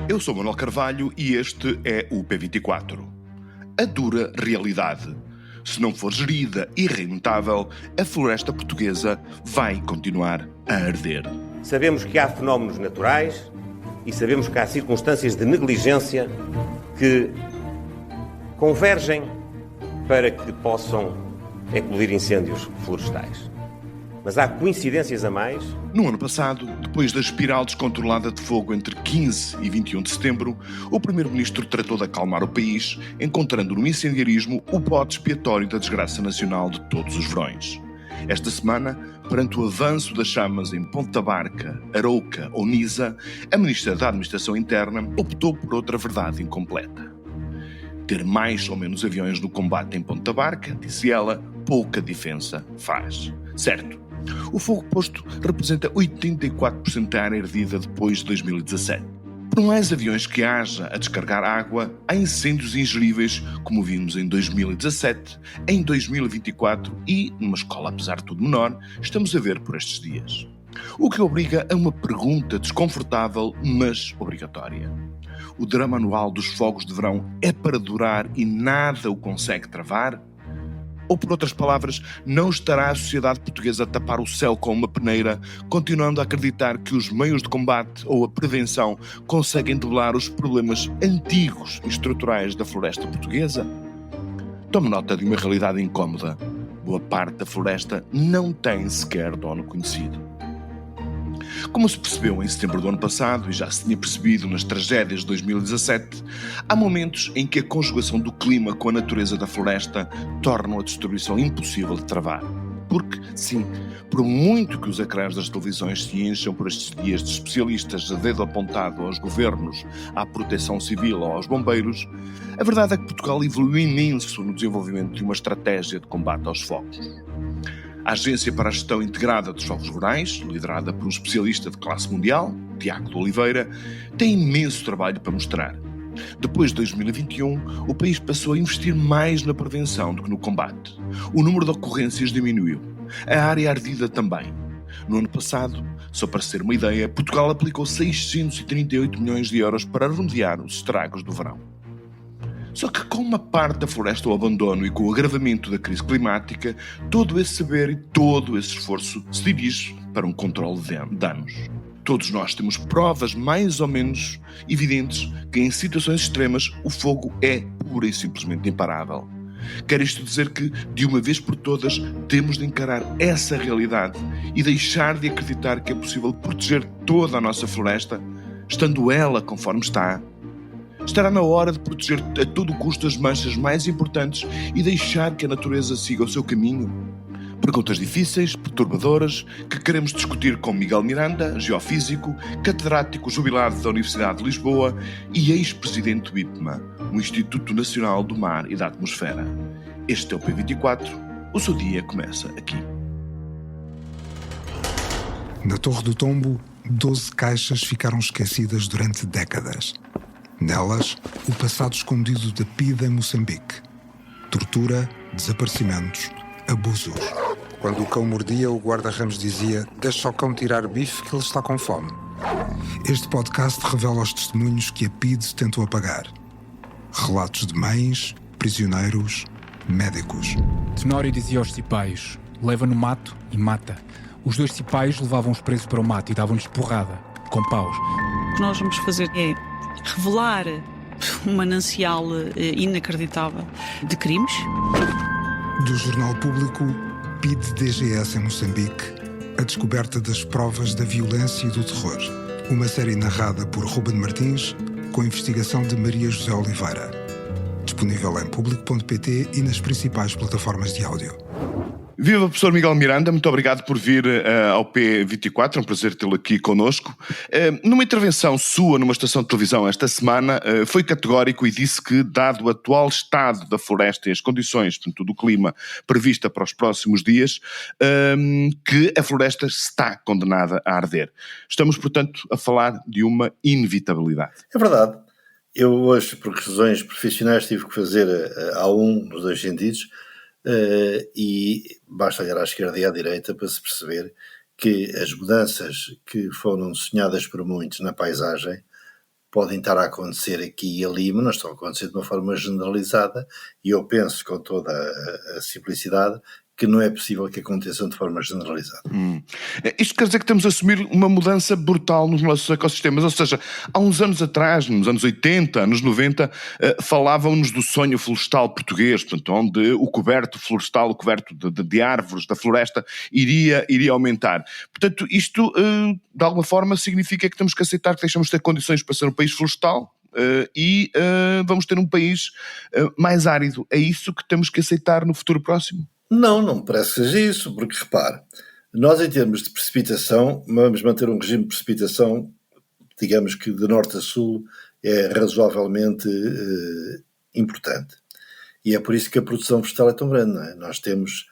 Eu sou Manuel Carvalho e este é o P24. A dura realidade. Se não for gerida e rentável, a floresta portuguesa vai continuar a arder. Sabemos que há fenómenos naturais e sabemos que há circunstâncias de negligência que convergem para que possam eclodir incêndios florestais. Mas há coincidências a mais. No ano passado, depois da espiral descontrolada de fogo entre 15 e 21 de setembro, o Primeiro-Ministro tratou de acalmar o país, encontrando no incendiarismo o bode expiatório da desgraça nacional de todos os verões. Esta semana, perante o avanço das chamas em Ponta Barca, Arouca ou Nisa, a Ministra da Administração Interna optou por outra verdade incompleta. Ter mais ou menos aviões no combate em Ponta Barca, disse ela, pouca diferença faz. Certo. O fogo posto representa 84% da área ardida depois de 2017. Por mais aviões que haja a descarregar água, há incêndios ingeríveis, como vimos em 2017, em 2024 e, numa escola apesar de tudo menor, estamos a ver por estes dias. O que obriga a uma pergunta desconfortável, mas obrigatória. O drama anual dos fogos de verão é para durar e nada o consegue travar? Ou, por outras palavras, não estará a sociedade portuguesa a tapar o céu com uma peneira, continuando a acreditar que os meios de combate ou a prevenção conseguem debelar os problemas antigos e estruturais da floresta portuguesa? Tome nota de uma realidade incómoda. Boa parte da floresta não tem sequer dono conhecido. Como se percebeu em setembro do ano passado, e já se tinha percebido nas tragédias de 2017, há momentos em que a conjugação do clima com a natureza da floresta tornam a destruição impossível de travar. Porque, sim, por muito que os ecrãs das televisões se encham por estes dias de especialistas a dedo apontado aos governos, à proteção civil ou aos bombeiros, a verdade é que Portugal evoluiu imenso no desenvolvimento de uma estratégia de combate aos fogos. A Agência para a Gestão Integrada dos Fogos Rurais, liderada por um especialista de classe mundial, Tiago de Oliveira, tem imenso trabalho para mostrar. Depois de 2021, o país passou a investir mais na prevenção do que no combate. O número de ocorrências diminuiu. A área ardida também. No ano passado, só para ser uma ideia, Portugal aplicou 638 milhões de euros para remediar os estragos do verão. Só que com uma parte da floresta ao abandono e com o agravamento da crise climática, todo esse saber e todo esse esforço se dirige para um controle de danos. Todos nós temos provas mais ou menos evidentes que em situações extremas o fogo é pura e simplesmente imparável. Quer isto dizer que, de uma vez por todas, temos de encarar essa realidade e deixar de acreditar que é possível proteger toda a nossa floresta, estando ela conforme está. Estará na hora de proteger a todo custo as manchas mais importantes e deixar que a natureza siga o seu caminho? Perguntas difíceis, perturbadoras, que queremos discutir com Miguel Miranda, geofísico, catedrático jubilado da Universidade de Lisboa e ex-presidente do IPMA, o Instituto Nacional do Mar e da Atmosfera. Este é o P24, o seu dia começa aqui. Na Torre do Tombo, 12 caixas ficaram esquecidas durante décadas. Nelas, o passado escondido da PIDE em Moçambique. Tortura, desaparecimentos, abusos. Quando o cão mordia, o guarda-ramos dizia: "Deixa o cão tirar bife que ele está com fome." Este podcast revela os testemunhos que a PIDE tentou apagar. Relatos de mães, prisioneiros, médicos. Tenório dizia aos cipaios: "Leva no mato e mata." Os 2 cipaios levavam os presos para o mato e davam-lhes porrada, com paus. O que nós vamos fazer é revelar um manancial inacreditável de crimes. Do Jornal Público, PIDE-DGS em Moçambique, a descoberta das provas da violência e do terror. Uma série narrada por Ruben Martins, com investigação de Maria José Oliveira. Disponível em público.pt e nas principais plataformas de áudio. Viva, professor Miguel Miranda, muito obrigado por vir ao P24, é um prazer tê-lo aqui connosco. Numa intervenção sua numa estação de televisão esta semana, foi categórico e disse que, dado o atual estado da floresta e as condições, portanto, do clima prevista para os próximos dias, que a floresta está condenada a arder. Estamos, portanto, a falar de uma inevitabilidade. É verdade. Eu hoje, por razões profissionais, tive que fazer A1 nos 2 sentidos. E basta olhar à esquerda e à direita para se perceber que as mudanças que foram sonhadas por muitos na paisagem podem estar a acontecer aqui e ali, mas não estão a acontecer de uma forma generalizada, e eu penso com toda a simplicidade que não é possível que aconteçam de forma generalizada. Isto quer dizer que temos a assumir uma mudança brutal nos nossos ecossistemas, ou seja, há uns anos atrás, nos anos 80, anos 90, falavam-nos do sonho florestal português, portanto, onde o coberto florestal, o coberto de árvores, da floresta, iria aumentar. Portanto, isto, de alguma forma, significa que temos que aceitar que deixamos de ter condições para ser um país florestal, e vamos ter um país mais árido. É isso que temos que aceitar no futuro próximo? Não me parece que seja isso, porque repare, nós em termos de precipitação, vamos manter um regime de precipitação, digamos que de norte a sul, é razoavelmente importante. E é por isso que a produção vegetal é tão grande, não é? Nós temos,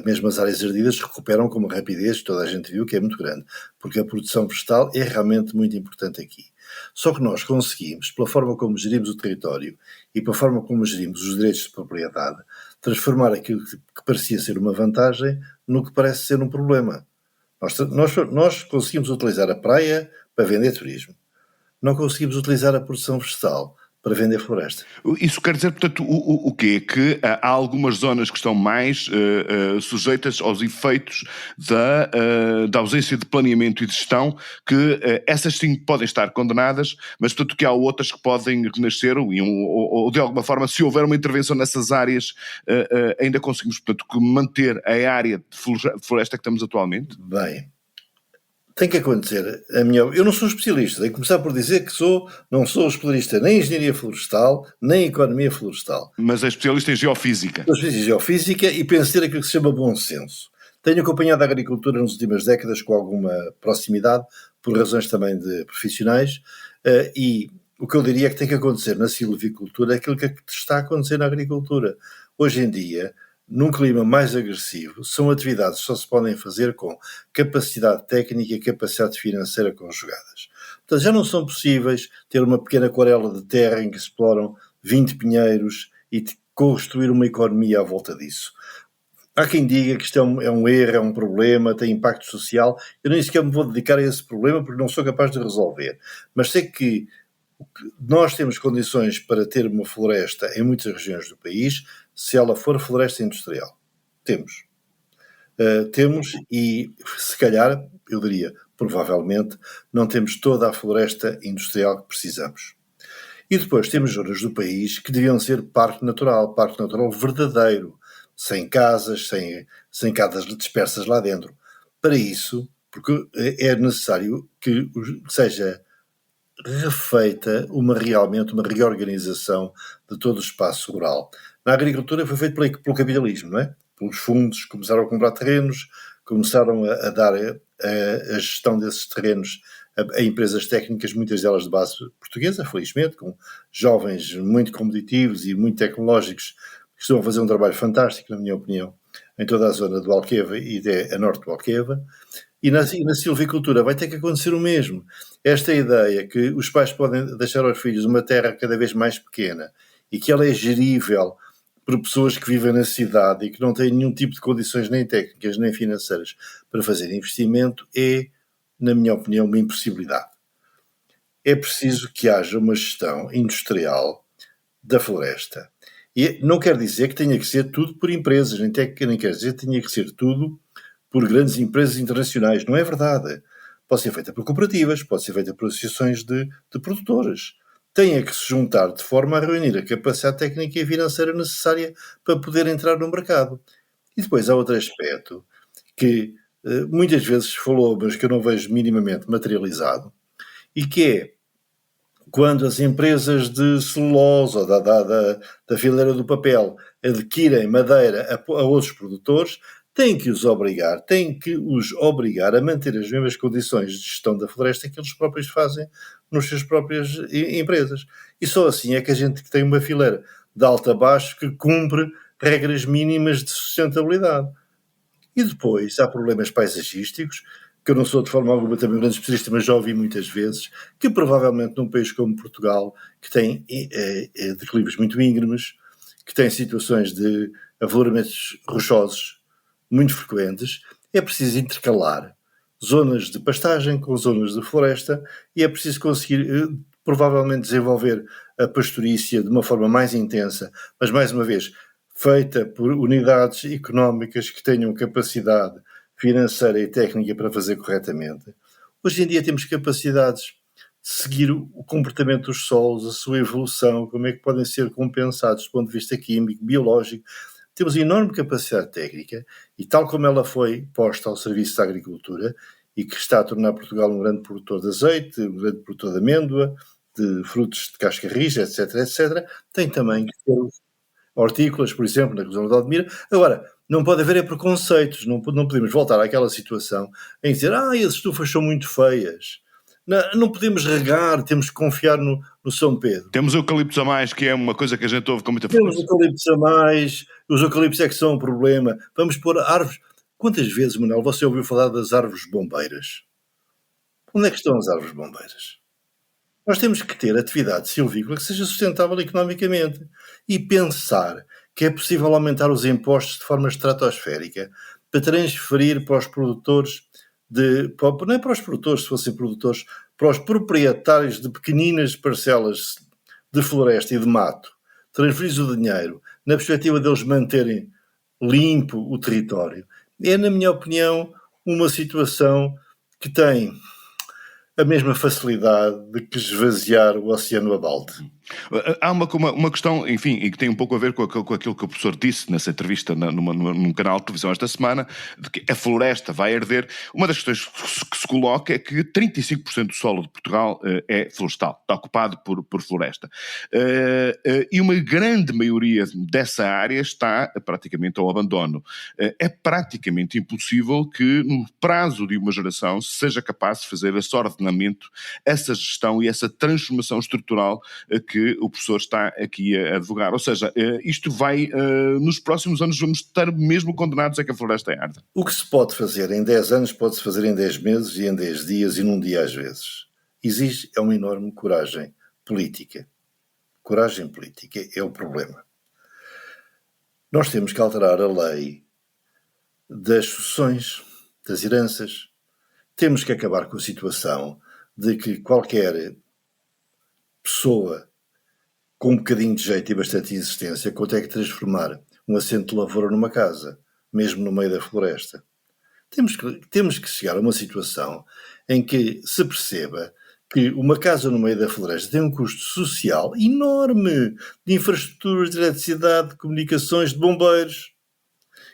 mesmo as áreas ardidas recuperam com uma rapidez, toda a gente viu que é muito grande, porque a produção vegetal é realmente muito importante aqui. Só que nós conseguimos, pela forma como gerimos o território e pela forma como gerimos os direitos de propriedade, transformar aquilo que parecia ser uma vantagem no que parece ser um problema. Nós conseguimos utilizar a praia para vender turismo. Não conseguimos utilizar a produção vegetal para vender floresta. Isso quer dizer, portanto, o quê? Que há algumas zonas que estão mais sujeitas aos efeitos da ausência de planeamento e de gestão, que essas sim podem estar condenadas, mas portanto que há outras que podem renascer ou de alguma forma, se houver uma intervenção nessas áreas, ainda conseguimos, portanto, manter a área de floresta que temos atualmente? Bem, tem que acontecer, eu não sou especialista, tenho que começar por dizer que não sou especialista nem em engenharia florestal, nem em economia florestal. Mas é especialista em geofísica. Sou especialista em geofísica e penso ter aquilo que se chama bom senso. Tenho acompanhado a agricultura nas últimas décadas com alguma proximidade, por razões também de profissionais, e o que eu diria é que tem que acontecer na silvicultura é aquilo que está a acontecer na agricultura. Hoje em dia, num clima mais agressivo, são atividades que só se podem fazer com capacidade técnica e capacidade financeira conjugadas. Portanto, já não são possíveis ter uma pequena aquarela de terra em que se exploram 20 pinheiros e construir uma economia à volta disso. Há quem diga que isto é um erro, é um problema, tem impacto social. Eu nem sequer me vou dedicar a esse problema porque não sou capaz de resolver. Mas sei que nós temos condições para ter uma floresta em muitas regiões do país, se ela for floresta industrial. Temos. Temos e, se calhar, eu diria, provavelmente, não temos toda a floresta industrial que precisamos. E depois temos zonas do país que deviam ser parque natural verdadeiro, sem casas, sem casas dispersas lá dentro. Para isso, porque é necessário que seja refeita realmente uma reorganização de todo o espaço rural. Na agricultura foi feito pelo capitalismo, não é? Pelos fundos, começaram a comprar terrenos, começaram a dar a gestão desses terrenos a empresas técnicas, muitas delas de base portuguesa, felizmente, com jovens muito competitivos e muito tecnológicos, que estão a fazer um trabalho fantástico, na minha opinião, em toda a zona do Alqueva e a norte do Alqueva. E na silvicultura vai ter que acontecer o mesmo. Esta ideia que os pais podem deixar aos filhos uma terra cada vez mais pequena e que ela é gerível por pessoas que vivem na cidade e que não têm nenhum tipo de condições nem técnicas nem financeiras para fazer investimento é, na minha opinião, uma impossibilidade. É preciso que haja uma gestão industrial da floresta. E não quer dizer que tenha que ser tudo por empresas, nem quer dizer que tenha que ser tudo por grandes empresas internacionais. Não é verdade. Pode ser feita por cooperativas, pode ser feita por associações de produtores. Tem que se juntar de forma a reunir a capacidade técnica e financeira necessária para poder entrar no mercado. E depois há outro aspecto que muitas vezes se falou, mas que eu não vejo minimamente materializado, e que é quando as empresas de celulose ou da fileira do papel adquirem madeira a outros produtores, têm que os obrigar a manter as mesmas condições de gestão da floresta que eles próprios fazem nas suas próprias empresas. E só assim é que a gente tem uma fileira de alto a baixo que cumpre regras mínimas de sustentabilidade. E depois há problemas paisagísticos, que eu não sou de forma alguma também um grande especialista, mas já ouvi muitas vezes, que provavelmente num país como Portugal, que tem declives muito íngremes, que tem situações de afloramentos rochosos muito frequentes, é preciso intercalar zonas de pastagem com zonas de floresta e é preciso conseguir provavelmente desenvolver a pastorícia de uma forma mais intensa, mas mais uma vez, feita por unidades económicas que tenham capacidade financeira e técnica para fazer corretamente. Hoje em dia temos capacidades de seguir o comportamento dos solos, a sua evolução, como é que podem ser compensados do ponto de vista químico, biológico. Temos enorme capacidade técnica e tal como ela foi posta ao serviço da agricultura e que está a tornar Portugal um grande produtor de azeite, um grande produtor de amêndoa, de frutos de casca rija, etc., etc., tem também que ter hortícolas, por exemplo, na zona de Odmira. Agora, não pode haver preconceitos, não podemos voltar àquela situação em dizer, as estufas são muito feias. Não podemos regar, temos que confiar no São Pedro. Temos eucaliptos a mais, que é uma coisa que a gente ouve com muita Temos frequência. eucaliptos a mais, os eucaliptos é que são um problema. Vamos pôr árvores. Quantas vezes, Manuel, você ouviu falar das árvores bombeiras? Onde é que estão as árvores bombeiras? Nós temos que ter atividade silvícola que seja sustentável economicamente e pensar que é possível aumentar os impostos de forma estratosférica para transferir para os produtores não é para os produtores, se fossem produtores, para os proprietários de pequeninas parcelas de floresta e de mato, transferir o dinheiro na perspectiva deles manterem limpo o território. É, na minha opinião, uma situação que tem a mesma facilidade de que esvaziar o oceano a balde. Há uma questão, enfim, e que tem um pouco a ver com aquilo que o professor disse nessa entrevista num canal de televisão esta semana, de que a floresta vai arder. Uma das questões que se coloca é que 35% do solo de Portugal é florestal, está ocupado por floresta. E uma grande maioria dessa área está praticamente ao abandono. É praticamente impossível que, no prazo de uma geração, se seja capaz de fazer esse ordenamento, essa gestão e essa transformação estrutural que o professor está aqui a advogar. Ou seja, isto vai, nos próximos anos vamos estar mesmo condenados a que a floresta arda. O que se pode fazer em 10 anos pode-se fazer em 10 meses e em 10 dias e num dia às vezes. Exige uma enorme coragem política. Coragem política é o problema. Nós temos que alterar a lei das sucessões, das heranças. Temos que acabar com a situação de que qualquer pessoa com um bocadinho de jeito e bastante insistência consegue transformar um assento de lavoura numa casa, mesmo no meio da floresta. Temos que chegar a uma situação em que se perceba que uma casa no meio da floresta tem um custo social enorme de infraestruturas, de eletricidade, de comunicações, de bombeiros,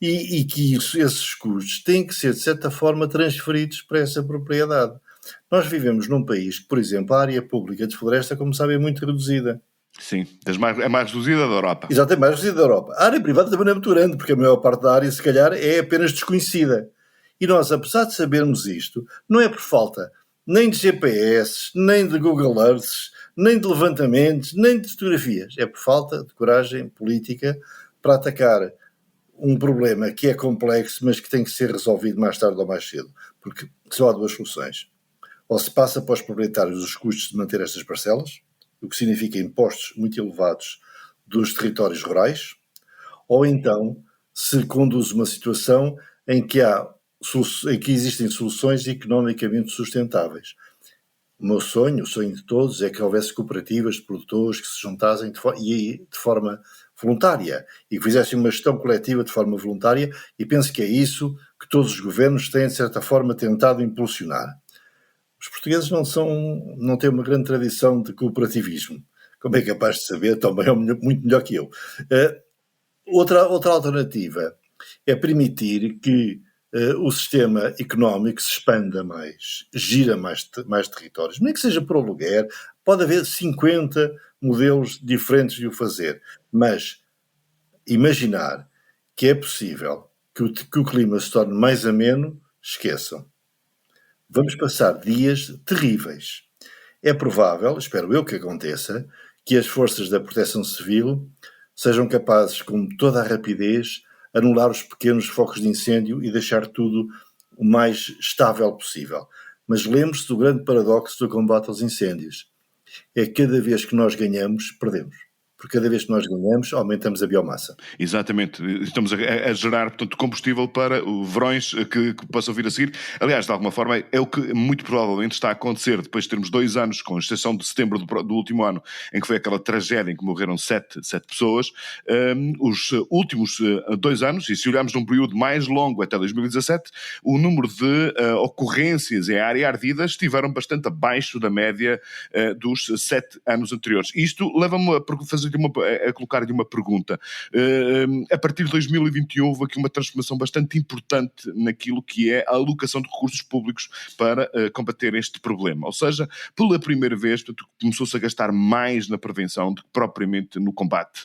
e que esses custos têm que ser, de certa forma, transferidos para essa propriedade. Nós vivemos num país que, por exemplo, a área pública de floresta, como sabem, é muito reduzida. Sim, é mais reduzida da Europa. Exato, é mais reduzida da Europa. A área privada também não é muito grande, porque a maior parte da área, se calhar, é apenas desconhecida. E nós, apesar de sabermos isto, não é por falta nem de GPS, nem de Google Earths, nem de levantamentos, nem de fotografias. É por falta de coragem política para atacar um problema que é complexo, mas que tem que ser resolvido mais tarde ou mais cedo. Porque só há duas soluções. Ou se passa para os proprietários os custos de manter estas parcelas, o que significa impostos muito elevados dos territórios rurais, ou então se conduz uma situação em que existem soluções economicamente sustentáveis. O sonho de todos, é que houvesse cooperativas de produtores que se juntassem de forma voluntária e que fizessem uma gestão coletiva de forma voluntária, e penso que é isso que todos os governos têm, de certa forma, tentado impulsionar. Os portugueses não têm uma grande tradição de cooperativismo, como é capaz de saber, também é muito melhor que eu. Outra alternativa é permitir que o sistema económico se expanda mais, gira mais territórios, nem que seja por aluguer, pode haver 50 modelos diferentes de o fazer, mas imaginar que é possível que o clima se torne mais ameno, esqueçam. Vamos passar dias terríveis. É provável, espero eu que aconteça, que as forças da Proteção Civil sejam capazes, com toda a rapidez, anular os pequenos focos de incêndio e deixar tudo o mais estável possível. Mas lembre-se do grande paradoxo do combate aos incêndios. É que cada vez que nós ganhamos, perdemos. porque cada vez que nós ganhamos, aumentamos a biomassa. Exatamente. Estamos a gerar, portanto, combustível para verões que possam vir a seguir. Aliás, de alguma forma, é o que muito provavelmente está a acontecer depois de termos 2 anos, com exceção de setembro do último ano, em que foi aquela tragédia em que morreram 7 pessoas. Os últimos 2 anos, e se olharmos num período mais longo, até 2017, o número de ocorrências em área ardida estiveram bastante abaixo da média dos 7 anos anteriores. Isto leva-me a colocar-lhe uma pergunta. A partir de 2021 houve aqui uma transformação bastante importante naquilo que é a alocação de recursos públicos para combater este problema. Ou seja, pela primeira vez, começou-se a gastar mais na prevenção do que propriamente no combate.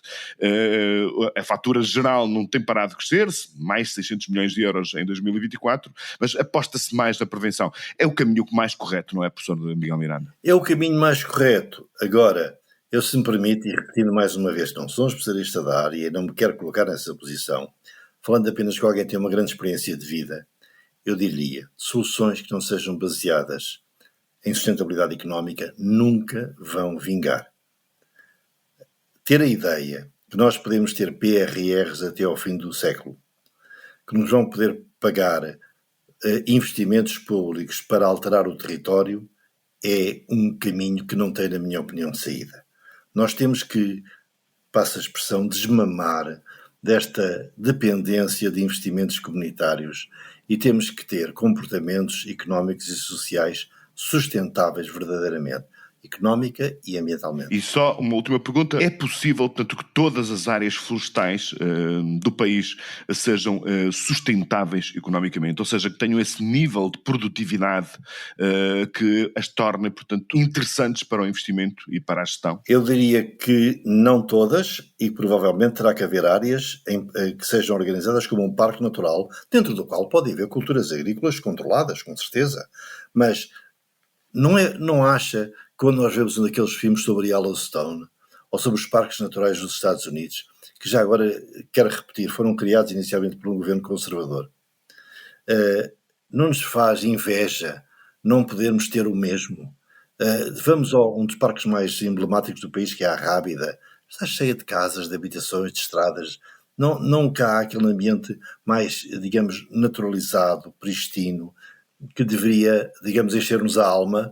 A fatura geral não tem parado de crescer, mais de 600 milhões de euros em 2024, mas aposta-se mais na prevenção. É o caminho mais correto, não é, professor Miguel Miranda? É o caminho mais correto. Agora, eu, se me permite, e repetindo mais uma vez, não sou um especialista da área e não me quero colocar nessa posição, falando apenas que alguém tem uma grande experiência de vida, eu diria, soluções que não sejam baseadas em sustentabilidade económica nunca vão vingar. Ter a ideia que nós podemos ter PRRs até ao fim do século, que nos vão poder pagar investimentos públicos para alterar o território, é um caminho que não tem, na minha opinião, saída. Nós temos que, passa a expressão, desmamar desta dependência de investimentos comunitários e temos que ter comportamentos económicos e sociais sustentáveis verdadeiramente, económica e ambientalmente. E só uma última pergunta. É possível, portanto, que todas as áreas florestais do país sejam sustentáveis economicamente? Ou seja, que tenham esse nível de produtividade que as torne, portanto, interessantes para o investimento e para a gestão? Eu diria que não todas, e provavelmente terá que haver áreas que sejam organizadas como um parque natural, dentro do qual pode haver culturas agrícolas controladas, com certeza. Mas não acha, quando nós vemos um daqueles filmes sobre Yellowstone, ou sobre os parques naturais dos Estados Unidos, que já agora, quero repetir, foram criados inicialmente por um governo conservador, não nos faz inveja não podermos ter o mesmo? Vamos a um dos parques mais emblemáticos do país, que é a Rábida, está cheia de casas, de habitações, de estradas, não cá aquele ambiente mais, digamos, naturalizado, pristino, que deveria, digamos, encher-nos a alma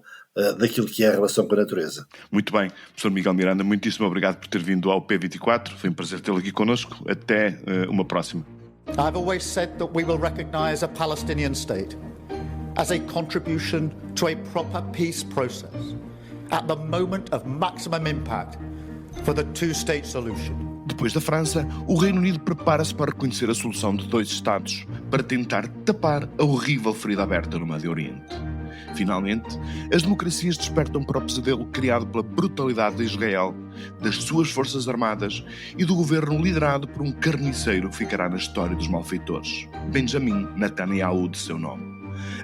daquilo que é a relação com a natureza. Muito bem. Professor Miguel Miranda, muitíssimo obrigado por ter vindo ao P24. Foi um prazer tê-lo aqui connosco. Até uma próxima. I've always said that we will recognize a Palestinian state as a contribution to a proper peace process at the moment of maximum impact for the two-state solution. Depois da França, o Reino Unido prepara-se para reconhecer a solução de 2 Estados, para tentar tapar a horrível ferida aberta no Médio Oriente. Finalmente, as democracias despertam para o pesadelo criado pela brutalidade de Israel, das suas forças armadas e do governo liderado por um carniceiro que ficará na história dos malfeitores, Benjamin Netanyahu de seu nome.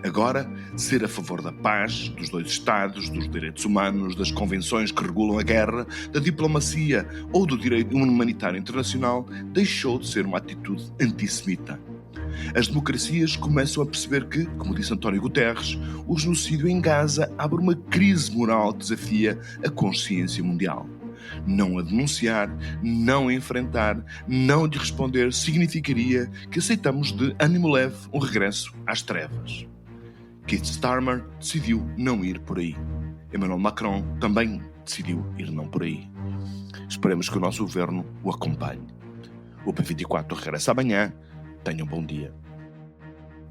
Agora, ser a favor da paz, dos 2 Estados, dos direitos humanos, das convenções que regulam a guerra, da diplomacia ou do direito humanitário internacional deixou de ser uma atitude antissemita. As democracias começam a perceber que, como disse António Guterres, o genocídio em Gaza abre uma crise moral que desafia a consciência mundial. Não a denunciar, não a enfrentar, não lhe responder significaria que aceitamos de ânimo leve um regresso às trevas. Keith Starmer decidiu não ir por aí. Emmanuel Macron também decidiu ir não por aí. Esperemos que o nosso governo o acompanhe. O P24 regressa amanhã. Tenham um bom dia.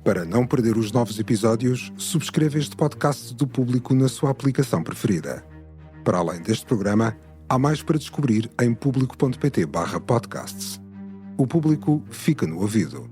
Para não perder os novos episódios, subscreva este podcast do Público na sua aplicação preferida. Para além deste programa, há mais para descobrir em público.pt/podcasts. O Público fica no ouvido.